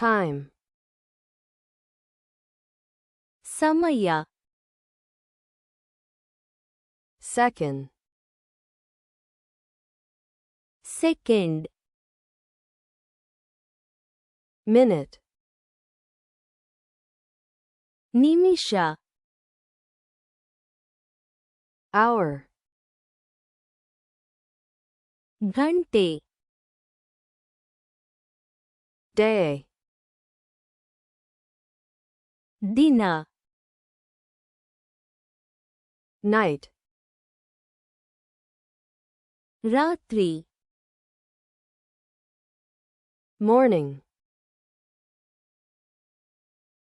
time, ಸಮಯ, second, second, minute, ನಿಮಿಷ, hour, ಗಂಟೆ, day, ದಿನ, night, ರಾತ್ರಿ, morning,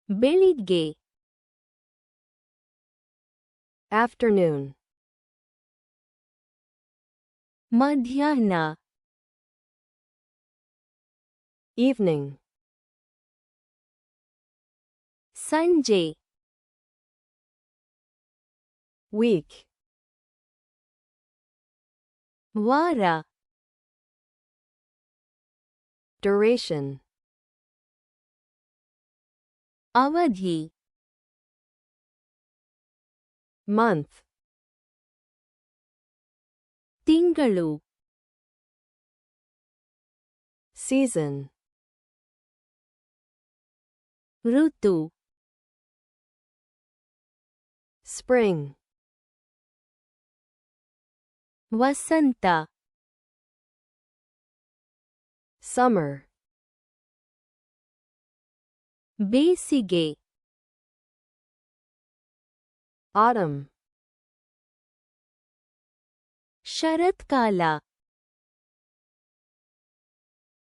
ಬೆಳಿಗ್ಗೆ, afternoon, ಮಧ್ಯಾಹ್ನ, evening, ಸಂಜೆ, week, ವಾರ, duration, ಅವಧಿ, month, ತಿಂಗಳು, season, ಋತು, spring, ವಸಂತ, summer, ಬೇಸಿಗೆ, autumn, ಶರತ್ಕಾಲ,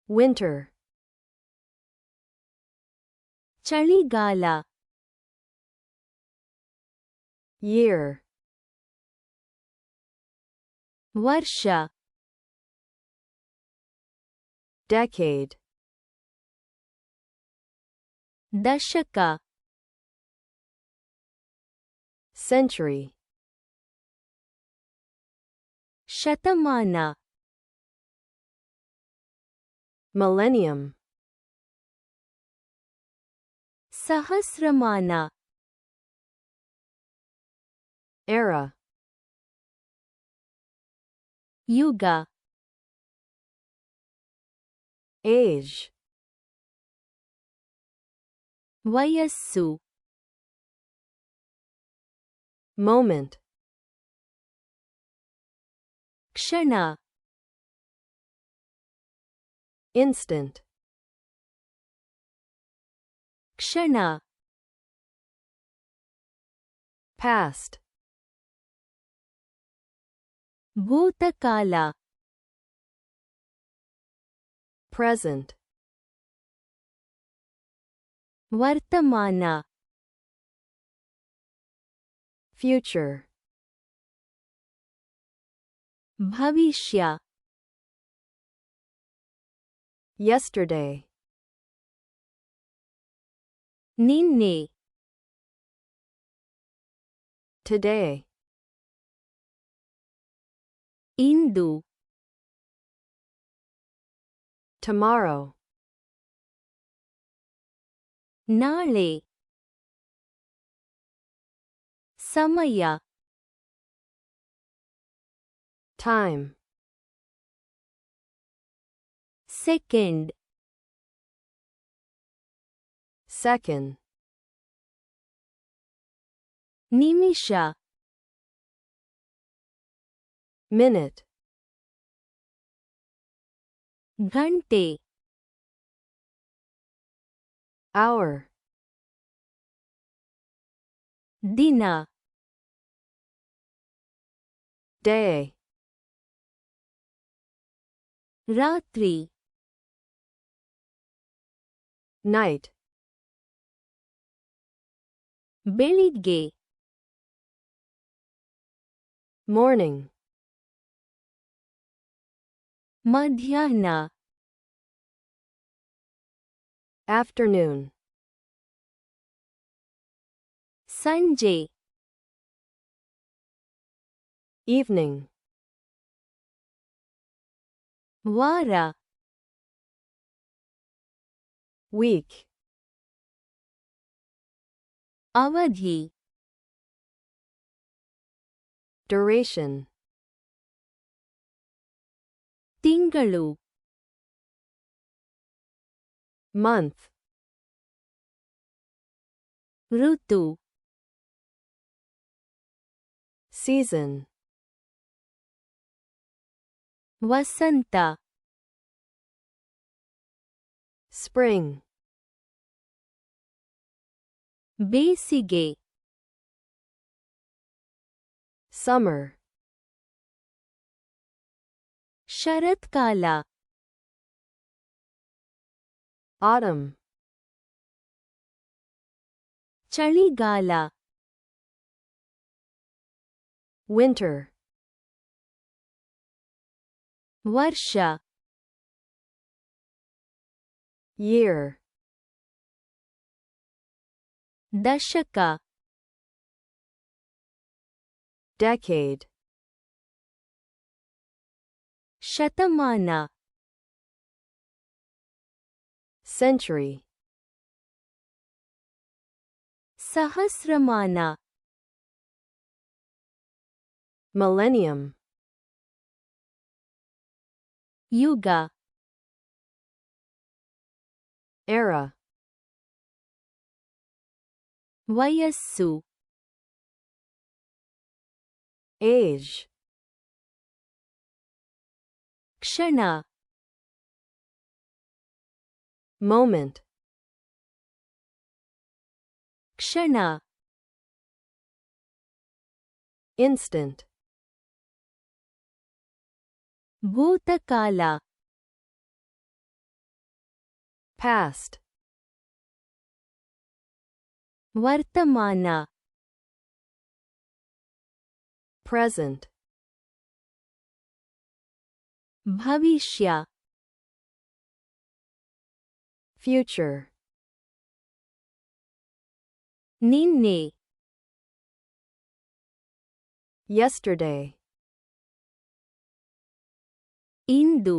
winter, ಚಳಿಗಾಲ, year, ವರ್ಷ, decade, ದಶಕ, century, ಶತಮಾನ, millennium, ಸಹಸ್ರಮಾನ, era, ಯುಗ, age, ವಯಸ್ಸು, moment, ಕ್ಷಣ, instant, ಕ್ಷಣ, past, ಭೂತಕಾಲ, present, ವರ್ತಮಾನ, future, ಭವಿಷ್ಯ, yesterday, ನಿನ್ನೆ, today, ಇಂದು, tomorrow, ನಾಳೆ, ಸಮಯ, time, ಸೆಕೆಂಡ್, second, ನಿಮಿಷ, minute, ಗಂಟೆ, hour, ದಿನ, day, ರಾತ್ರಿ, night, ಬೆಳಿಗ್ಗೆ, morning, ಮಧ್ಯಾಹ್ನ, afternoon, ಸಂಜೆ, evening, ವಾರ, week, ಅವಧಿ, duration, ತಿಂಗಳು, month, ಋತು, season, ವಸಂತ, spring, ಬೇಸಿಗೆ, summer, ಶರತ್ಕಾಲ, autumn, ಚಳಿಗಾಲ, winter, ವರ್ಷ, year, ದಶಕ, decade, ಶತಮಾನ, century, ಸಹಸ್ರಮಾನ, millennium, ಯುಗ, era, ವಯಸ್ಸು, age, ಕ್ಷಣ, moment, ಕ್ಷಣ, instant, ಭೂತಕಾಲ, past, ವರ್ತಮಾನ, present, ಭವಿಷ್ಯ, future, ನಿನ್ನೆ, yesterday, ಇಂದು,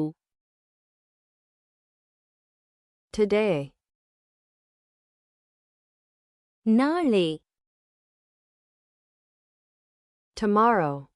today, ನಾಳೆ, tomorrow,